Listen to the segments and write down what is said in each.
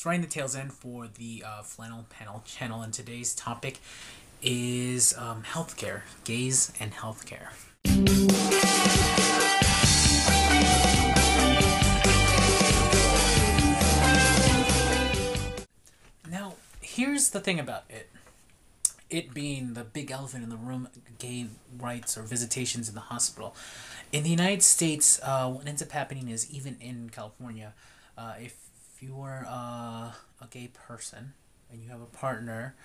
So running the tails end for the Flannel Panel channel, and today's topic is healthcare, gays and healthcare. Now, here's the thing about it. It being the big elephant in the room, gay rights or visitations in the hospital. In the United States, what ends up happening is, even in California, if you are a gay person and you have a partner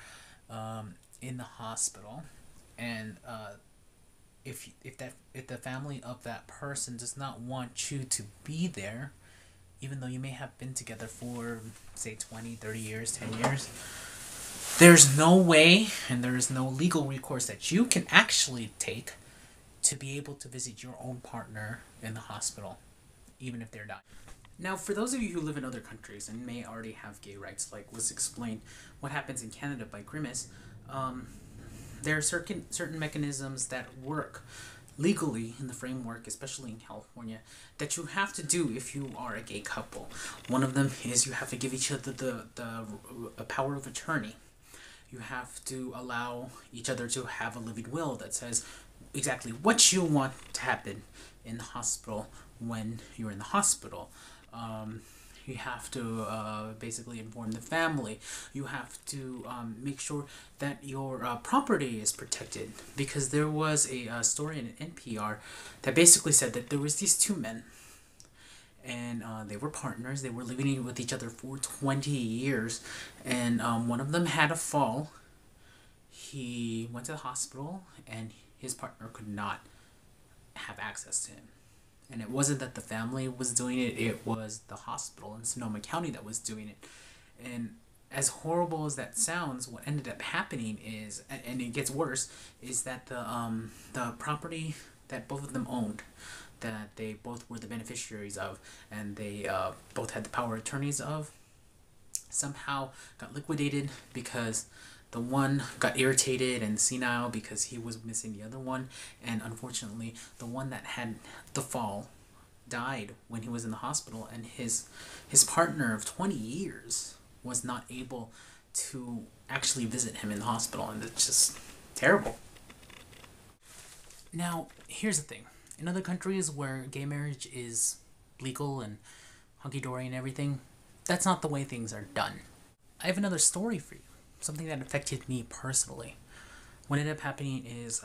in the hospital, and if the family of that person does not want you to be there, even though you may have been together for, say, 20, 30 years, 10 years, there's no way and there is no legal recourse that you can actually take to be able to visit your own partner in the hospital, even if they're dying. Now, for those of you who live in other countries and may already have gay rights, like was explained what happens in Canada by Grimace, there are certain mechanisms that work legally in the framework, especially in California, that you have to do if you are a gay couple. One of them is you have to give each other the power of attorney. You have to allow each other to have a living will that says exactly what you want to happen in the hospital when you're in the hospital. You have to basically inform the family. You have to make sure that your property is protected, because there was a story in NPR that basically said that there was these two men, and they were partners. They were living with each other for 20 years, and one of them had a fall. He went to the hospital, and his partner could not have access to him. And it wasn't that the family was doing it, it was the hospital in Sonoma County that was doing it. And as horrible as that sounds, what ended up happening is, and it gets worse, is that the property that both of them owned, that they both were the beneficiaries of, and they both had the power of attorneys of, somehow got liquidated because the one got irritated and senile because he was missing the other one, and unfortunately the one that had the fall died when he was in the hospital, and his partner of 20 years was not able to actually visit him in the hospital, and it's just terrible. Now, here's the thing. In other countries where gay marriage is legal and hunky-dory and everything, that's not the way things are done. I have another story for you. Something that affected me personally. What ended up happening is,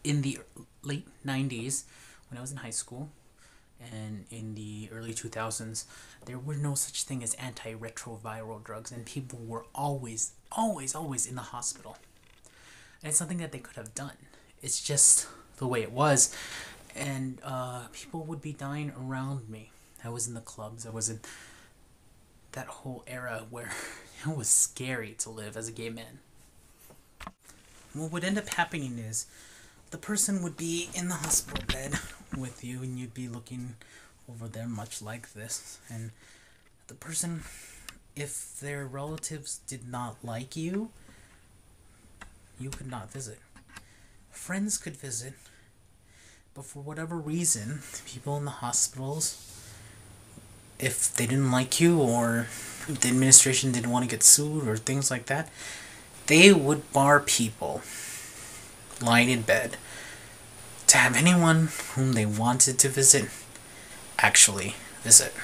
in the late 90s, when I was in high school, and in the early 2000s, there were no such thing as antiretroviral drugs, and people were always in the hospital. And it's something that they could have done. It's just the way it was, and people would be dying around me. I was in the clubs, I was in that whole era where it was scary to live as a gay man. What would end up happening is the person would be in the hospital bed with you, and you'd be looking over them much like this, and the person, if their relatives did not like you, you could not visit. Friends could visit, but for whatever reason, people in the hospitals, if they didn't like you, or if the administration didn't want to get sued or things like that, they would bar people lying in bed to have anyone whom they wanted to visit actually visit.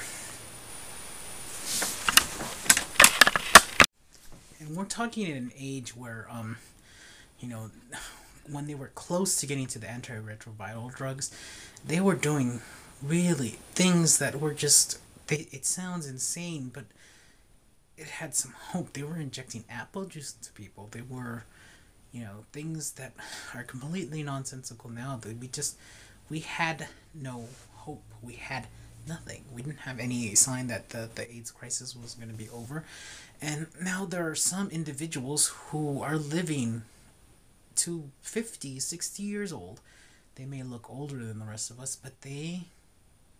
And we're talking in an age where, when they were close to getting to the antiretroviral drugs, they were doing really things that were just, it sounds insane, but it had some hope. They were injecting apple juice into people. They were, things that are completely nonsensical now. We had no hope. We had nothing. We didn't have any sign that the AIDS crisis was going to be over. And now there are some individuals who are living to 50, 60 years old. They may look older than the rest of us, but they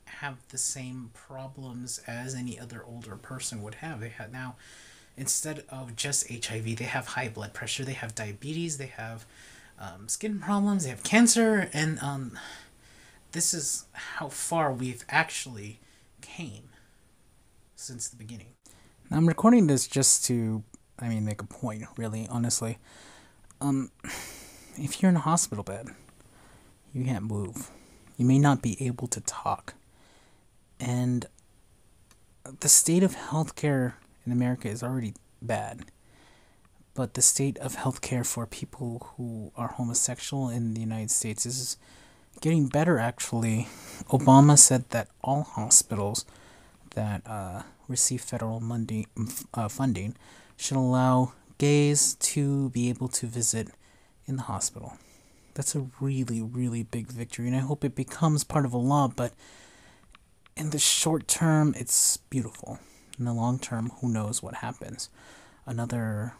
have the same problems as any other older person would have. They have now, instead of just HIV, they have high blood pressure, they have diabetes, they have skin problems, they have cancer, and this is how far we've actually came since the beginning. I'm recording this just to, make a point, really, honestly. Um, if you're in a hospital bed, you can't move. You may not be able to talk. And the state of healthcare in America is already bad. But the state of healthcare for people who are homosexual in the United States is getting better, actually. Obama said that all hospitals that receive federal funding should allow gays to be able to visit in the hospital. That's a really, really big victory, and I hope it becomes part of a law, but in the short term, it's beautiful. In the long term, who knows what happens. Another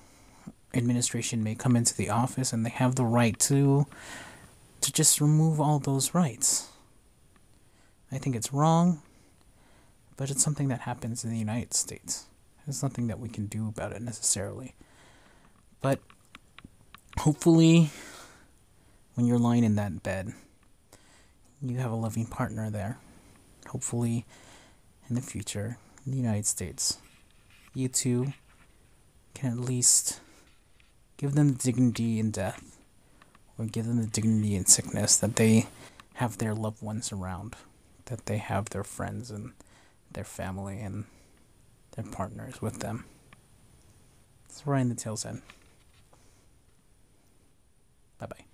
administration may come into the office and they have the right to just remove all those rights. I think it's wrong, but it's something that happens in the United States. There's nothing that we can do about it necessarily. But hopefully, when you're lying in that bed, you have a loving partner there. Hopefully, in the future, in the United States, you two can at least give them the dignity in death, or give them the dignity in sickness, that they have their loved ones around, that they have their friends and their family and their partners with them. It's Ryan the Tail's End. Bye bye.